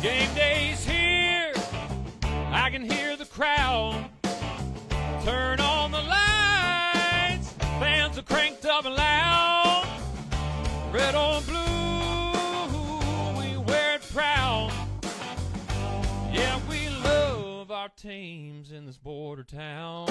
Game day's here, I can hear the crowd. Turn on the lights, fans are cranked up and loud. Red or blue, we wear it proud. Yeah, we love our teams in this border town.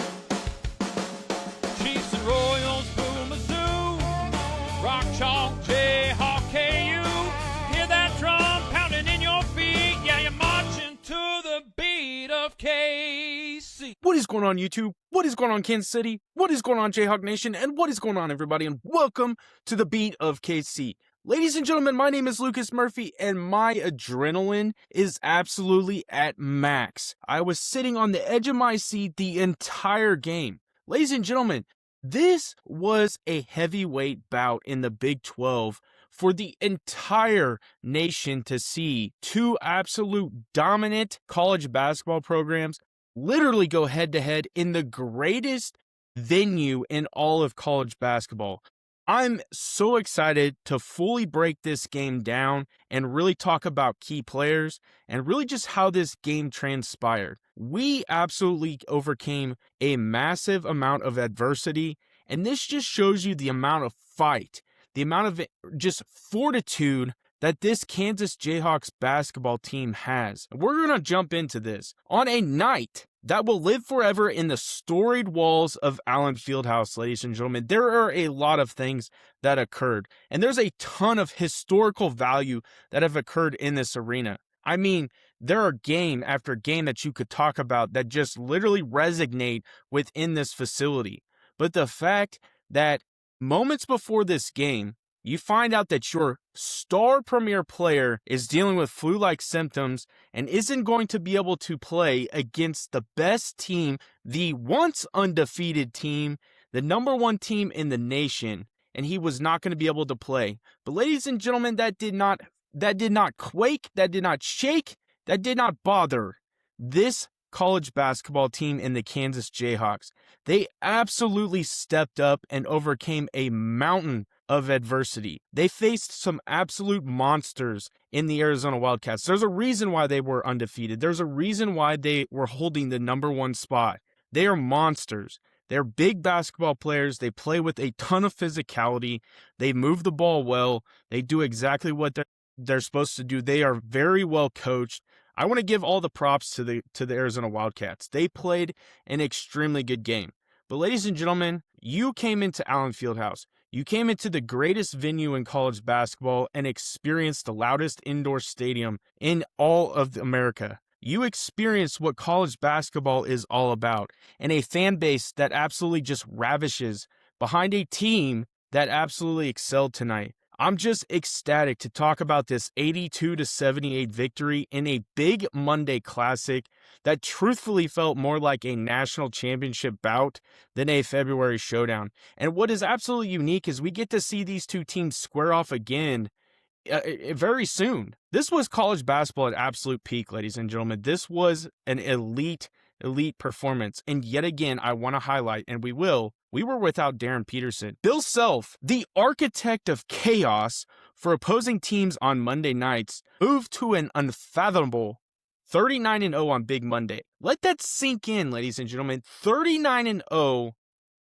Chiefs and Royals, Boo Mizzou, Rock Chalk, Jayhawk, KU. Hear that drum pounding in your feet. Yeah, you're marching to the beat of KC. What is going on, YouTube? What is going on, Kansas City? What is going on, Jayhawk Nation? And what is going on, everybody? And welcome to the beat of KC. Ladies and gentlemen, my name is Lucas Murphy, and my adrenaline is absolutely at max. I was sitting on the edge of my seat the entire game. Ladies and gentlemen, this was a heavyweight bout in the Big 12 for the entire nation to see. Two absolute dominant college basketball programs literally go head-to-head in the greatest venue in all of college basketball. I'm so excited to fully break this game down and really talk about key players and really just how this game transpired. We absolutely overcame a massive amount of adversity, and this just shows you the amount of fight, the amount of just fortitude that this Kansas Jayhawks basketball team has. We're going to jump into this on a night that will live forever in the storied walls of Allen Fieldhouse, ladies and gentlemen. There are a lot of things that occurred, and there's a ton of historical value that have occurred in this arena. I mean, there are game after game that you could talk about that just literally resonate within this facility. But the fact that moments before this game, you find out that your star premier player is dealing with flu-like symptoms and isn't going to be able to play against the best team, the once undefeated team, the number one team in the nation, and he was not going to be able to play. But ladies and gentlemen, that did not quake, that did not shake, that did not bother this college basketball team in the Kansas Jayhawks. They absolutely stepped up and overcame a mountain of adversity. They faced some absolute monsters in the Arizona Wildcats. There's a reason why they were undefeated. There's a reason why they were holding the number one spot. They are monsters. They're big basketball players. They play with a ton of physicality. They move the ball well. They do exactly what they're supposed to do. They are very well coached. I want to give all the props to the Arizona Wildcats. They played an extremely good game. But ladies and gentlemen, you came into Allen Fieldhouse. You came into the greatest venue in college basketball and experienced the loudest indoor stadium in all of America. You experienced what college basketball is all about, and a fan base that absolutely just ravishes behind a team that absolutely excelled tonight. I'm just ecstatic to talk about this 82-78 victory in a big Monday Classic that truthfully felt more like a national championship bout than a February Showdown. And what is absolutely unique is we get to see these two teams square off again very soon. This was college basketball at absolute peak, ladies and gentlemen. This was an elite performance. And yet again, I want to highlight, and we were without Darren Peterson. Bill Self, the architect of chaos for opposing teams on Monday nights, moved to an unfathomable 39-0 on Big Monday. Let that sink in, ladies and gentlemen. 39-0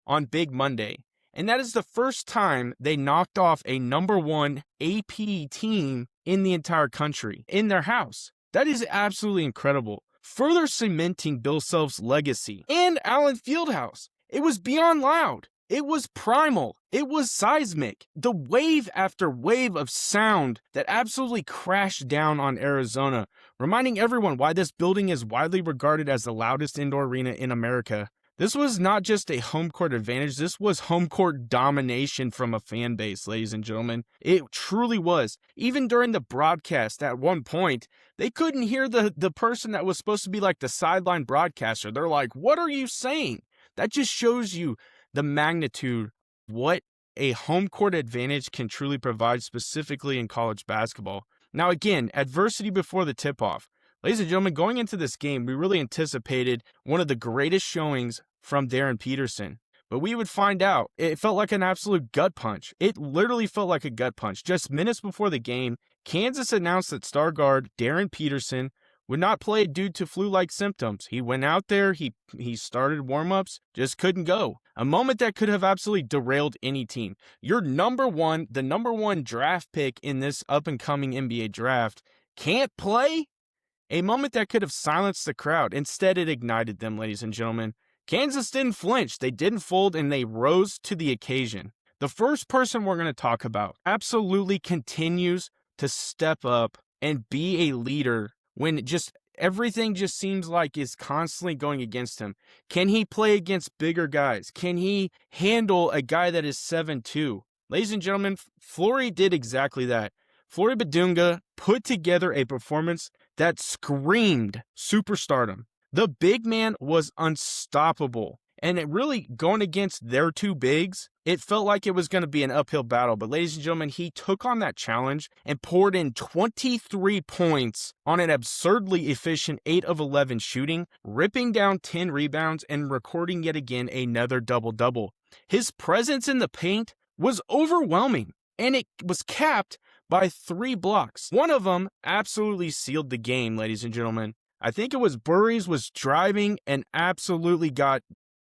on Big Monday. And that is the first time they knocked off a number one AP team in the entire country in their house. That is absolutely incredible. Further cementing Bill Self's legacy and Allen Fieldhouse. It was beyond loud. It was primal. It was seismic. The wave after wave of sound that absolutely crashed down on Arizona, reminding everyone why this building is widely regarded as the loudest indoor arena in America. This was not just a home court advantage. This was home court domination from a fan base, ladies and gentlemen. It truly was. Even during the broadcast, at one point, they couldn't hear the person that was supposed to be like the sideline broadcaster. They're like, "What are you saying?" That just shows you the magnitude of what a home court advantage can truly provide, specifically in college basketball. Now, again, adversity before the tip-off. Ladies and gentlemen, going into this game, we really anticipated one of the greatest showings from Darren Peterson. But we would find out. It felt like an absolute gut punch. It literally felt like a gut punch. Just minutes before the game, Kansas announced that star guard Darren Peterson would not play due to flu-like symptoms. He went out there, he started warm-ups, just couldn't go. A moment that could have absolutely derailed any team. The number one draft pick in this up-and-coming NBA draft can't play? A moment that could have silenced the crowd. Instead, it ignited them, ladies and gentlemen. Kansas didn't flinch, they didn't fold, and they rose to the occasion. The first person we're going to talk about absolutely continues to step up and be a leader when everything just seems like is constantly going against him. Can he play against bigger guys? Can he handle a guy that is 7'2"? Ladies and gentlemen, Flory did exactly that. Flory Badunga put together a performance that screamed superstardom. The big man was unstoppable. And it really, going against their two bigs, it felt like it was going to be an uphill battle. But ladies and gentlemen, he took on that challenge and poured in 23 points on an absurdly efficient 8 of 11 shooting, ripping down 10 rebounds and recording yet again another double-double. His presence in the paint was overwhelming, and it was capped by 3 blocks. One of them absolutely sealed the game, ladies and gentlemen. I think it was Burries was driving and absolutely got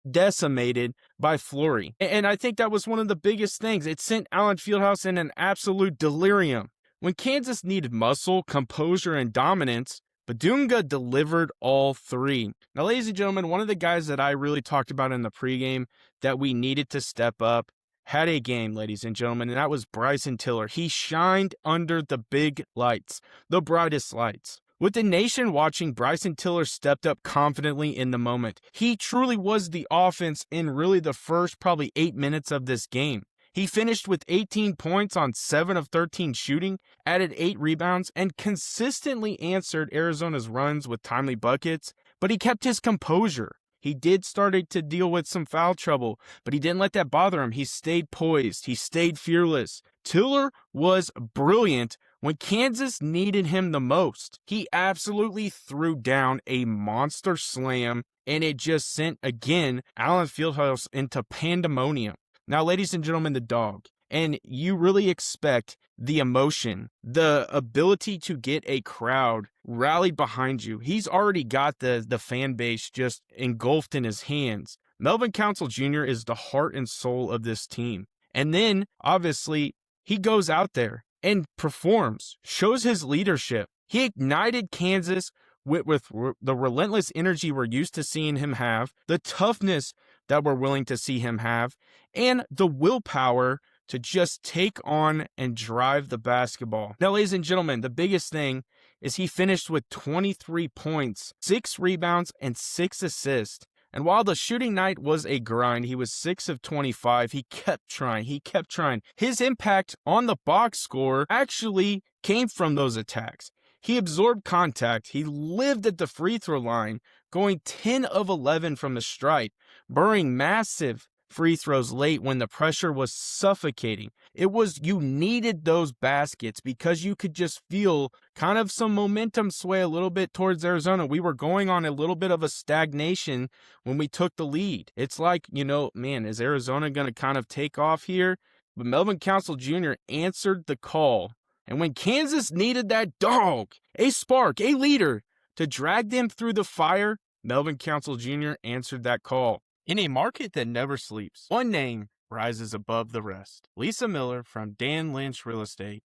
decimated by Flory. And I think that was one of the biggest things. It sent Allen Fieldhouse in an absolute delirium. When Kansas needed muscle, composure, and dominance, Badunga delivered all 3. Now, ladies and gentlemen, one of the guys that I really talked about in the pregame that we needed to step up had a game, ladies and gentlemen, and that was Bryson Tiller. He shined under the big lights, the brightest lights. With the nation watching, Bryson Tiller stepped up confidently in the moment. He truly was the offense in really the first probably 8 minutes of this game. He finished with 18 points on 7 of 13 shooting, added 8 rebounds, and consistently answered Arizona's runs with timely buckets, but he kept his composure. He did start to deal with some foul trouble, but he didn't let that bother him. He stayed poised. He stayed fearless. Tiller was brilliant when Kansas needed him the most. He absolutely threw down a monster slam, and it just sent, again, Allen Fieldhouse into pandemonium. Now, ladies and gentlemen, the dog. And you really expect the emotion, the ability to get a crowd rallied behind you. He's already got the fan base just engulfed in his hands. Melvin Council Jr. is the heart and soul of this team. And then, obviously, he goes out there and performs, shows his leadership. He ignited Kansas with the relentless energy we're used to seeing him have, the toughness that we're willing to see him have, and the willpower to just take on and drive the basketball. Now, ladies and gentlemen, the biggest thing is he finished with 23 points, 6 rebounds, and 6 assists. And while the shooting night was a grind, he was 6 of 25. He kept trying. His impact on the box score actually came from those attacks. He absorbed contact. He lived at the free throw line, going 10 of 11 from the stripe, burying massive free throws late when the pressure was suffocating. You needed those baskets because you could just feel kind of some momentum sway a little bit towards Arizona. We were going on a little bit of a stagnation when we took the lead. It's like, is Arizona going to kind of take off here? But Melvin Council Jr. answered the call. And when Kansas needed that dog, a spark, a leader to drag them through the fire, Melvin Council Jr. answered that call. In a market that never sleeps, one name rises above the rest. Lisa Miller from Dan Lynch Real Estate.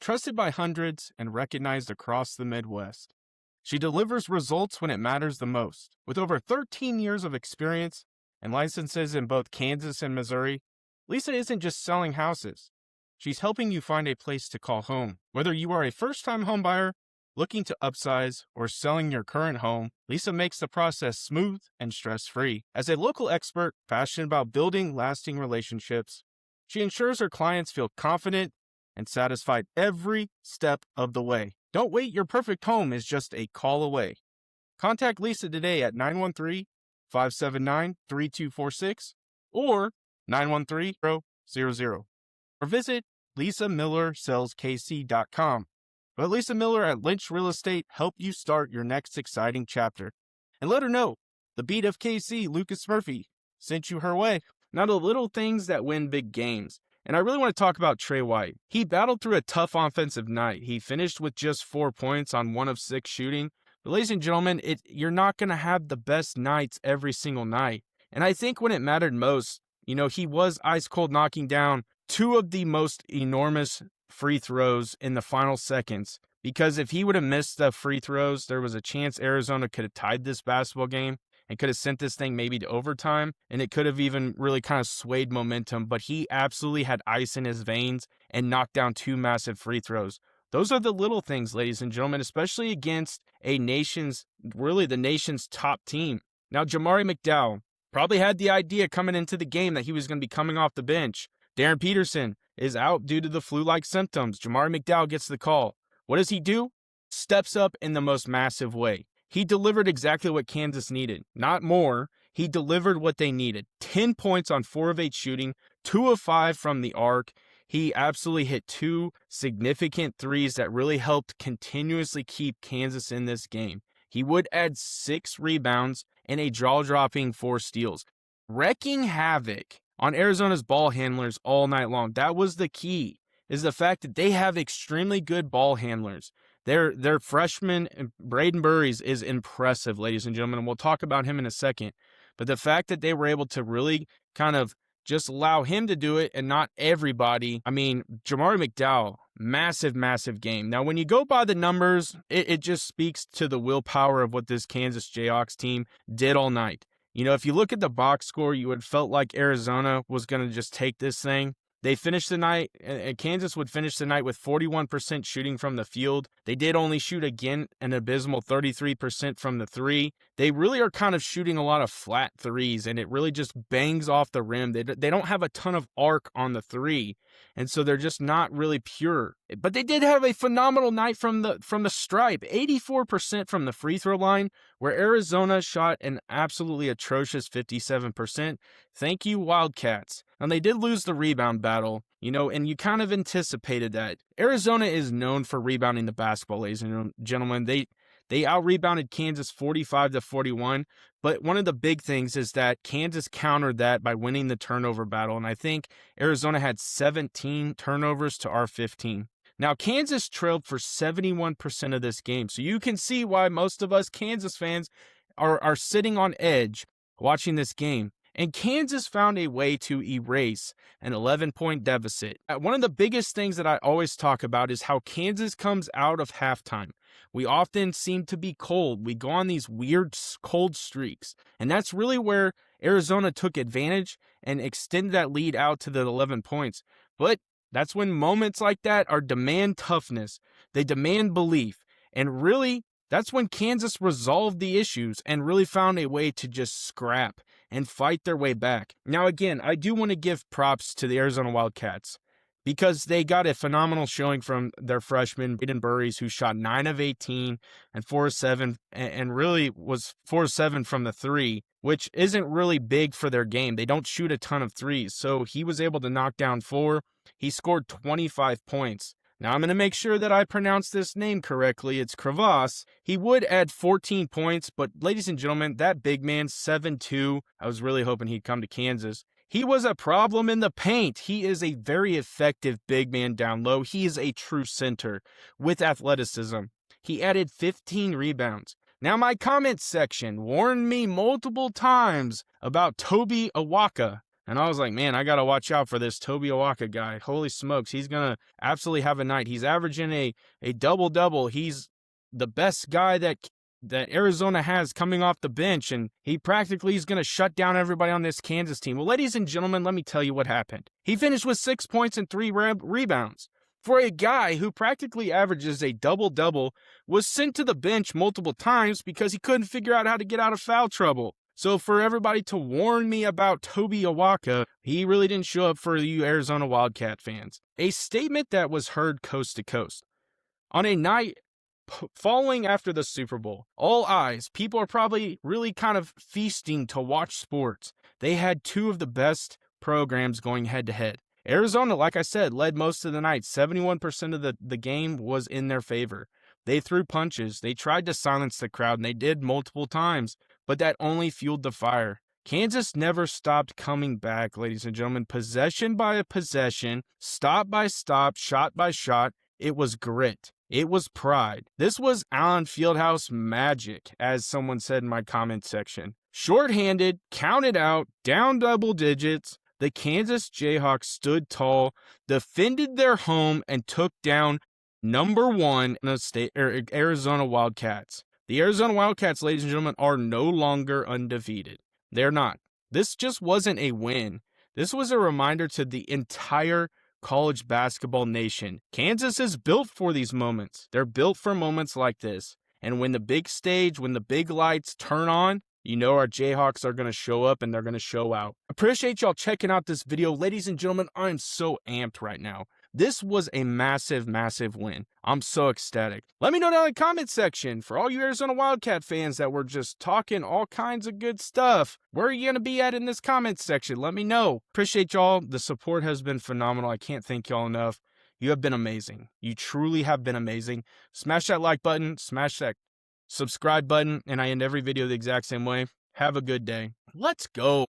Trusted by hundreds and recognized across the Midwest. She delivers results when it matters the most. With over 13 years of experience and licenses in both Kansas and Missouri, Lisa isn't just selling houses. She's helping you find a place to call home. Whether you are a first-time homebuyer, looking to upsize, or selling your current home, Lisa makes the process smooth and stress-free. As a local expert passionate about building lasting relationships, she ensures her clients feel confident and satisfied every step of the way. Don't wait, your perfect home is just a call away. Contact Lisa today at 913-579-3246 or 913-000. Or visit lisamillersellskc.com. Let Lisa Miller at Lynch Real Estate help you start your next exciting chapter. And let her know the beat of KC, Lucas Murphy, sent you her way. Now, the little things that win big games. And I really want to talk about Trey White. He battled through a tough offensive night. He finished with just 4 points on 1 of 6 shooting. But ladies and gentlemen, you're not going to have the best nights every single night. And I think when it mattered most, he was ice cold knocking down 2 of the most enormous free throws in the final seconds. Because if he would have missed the free throws, there was a chance Arizona could have tied this basketball game and could have sent this thing maybe to overtime, and it could have even really kind of swayed momentum, but he absolutely had ice in his veins and knocked down 2 massive free throws. Those are the little things, ladies and gentlemen, especially against the nation's top team. Now, Jamari McDowell probably had the idea coming into the game that he was going to be coming off the bench. Darren Peterson is out due to the flu-like symptoms. Jamari McDowell gets the call. What does he do? Steps up in the most massive way. He delivered exactly what Kansas needed, not more. He delivered what they needed. 10 points on 4 of 8 shooting, 2 of 5 from the arc. He absolutely hit 2 significant threes that really helped continuously keep Kansas in this game. He would add 6 rebounds and a jaw-dropping 4 steals, wreaking havoc on Arizona's ball handlers all night long. That was the key, is the fact that they have extremely good ball handlers. Their freshman, Braden Burries, is impressive, ladies and gentlemen, and we'll talk about him in a second. But the fact that they were able to really kind of just allow him to do it and not everybody. I mean, Jamari McDowell, massive, massive game. Now, when you go by the numbers, it just speaks to the willpower of what this Kansas Jayhawks team did all night. If you look at the box score, you would have felt like Arizona was going to just take this thing. They finished the night, and Kansas would finish the night with 41% shooting from the field. They did only shoot again an abysmal 33% from the 3. They really are kind of shooting a lot of flat threes, and it really just bangs off the rim. They don't have a ton of arc on the 3, and so they're just not really pure. But they did have a phenomenal night from the stripe, 84% from the free throw line, where Arizona shot an absolutely atrocious 57%. Thank you, Wildcats. And they did lose the rebound battle, and you kind of anticipated that. Arizona is known for rebounding the basketball, ladies and gentlemen. They out-rebounded Kansas 45-41, but one of the big things is that Kansas countered that by winning the turnover battle, and I think Arizona had 17 turnovers to our 15. Now, Kansas trailed for 71% of this game, so you can see why most of us Kansas fans are sitting on edge watching this game. And Kansas found a way to erase an 11-point deficit. One of the biggest things that I always talk about is how Kansas comes out of halftime. We often seem to be cold. We go on these weird cold streaks. And that's really where Arizona took advantage and extended that lead out to the 11 points. But that's when moments like that are demand toughness. They demand belief. And really, that's when Kansas resolved the issues and really found a way to just scrap and fight their way back. Now, again, I do want to give props to the Arizona Wildcats because they got a phenomenal showing from their freshman, Braden Burries, who shot 9 of 18 and 4 of 7, and really was 4 of 7 from the 3, which isn't really big for their game. They don't shoot a ton of threes, so he was able to knock down 4. He scored 25 points. Now, I'm going to make sure that I pronounce this name correctly. It's Crevasse. He would add 14 points, but ladies and gentlemen, that big man, 7'2", I was really hoping he'd come to Kansas. He was a problem in the paint. He is a very effective big man down low. He is a true center with athleticism. He added 15 rebounds. Now, my comment section warned me multiple times about Toby Awaka. And I was like, man, I got to watch out for this Toby Awaka guy. Holy smokes, he's going to absolutely have a night. He's averaging a double-double. He's the best guy that Arizona has coming off the bench, and he practically is going to shut down everybody on this Kansas team. Well, ladies and gentlemen, let me tell you what happened. He finished with 6 points and 3 rebounds. For a guy who practically averages a double-double, was sent to the bench multiple times because he couldn't figure out how to get out of foul trouble. So for everybody to warn me about Toby Awaka, he really didn't show up for you Arizona Wildcat fans. A statement that was heard coast to coast. On a night following after the Super Bowl, all eyes, people are probably really kind of feasting to watch sports. They had 2 of the best programs going head-to-head. Arizona, like I said, led most of the night. 71% of the game was in their favor. They threw punches. They tried to silence the crowd, and they did multiple times. But that only fueled the fire. Kansas never stopped coming back, ladies and gentlemen. Possession by possession, stop by stop, shot by shot. It was grit. It was pride. This was Allen Fieldhouse magic, as someone said in my comment section. Shorthanded, counted out, down double digits. The Kansas Jayhawks stood tall, defended their home, and took down number 1 in the state, Arizona Wildcats. The Arizona Wildcats, ladies and gentlemen, are no longer undefeated. They're not. This just wasn't a win. This was a reminder to the entire college basketball nation. Kansas is built for these moments. They're built for moments like this. And when the big stage, when the big lights turn on, you know our Jayhawks are going to show up and they're going to show out. Appreciate y'all checking out this video. Ladies and gentlemen, I'm so amped right now. This was a massive, massive win. I'm so ecstatic. Let me know down in the comment section for all you Arizona Wildcat fans that were just talking all kinds of good stuff. Where are you going to be at in this comment section? Let me know. Appreciate y'all. The support has been phenomenal. I can't thank y'all enough. You have been amazing. You truly have been amazing. Smash that like button. Smash that subscribe button. And I end every video the exact same way. Have a good day. Let's go.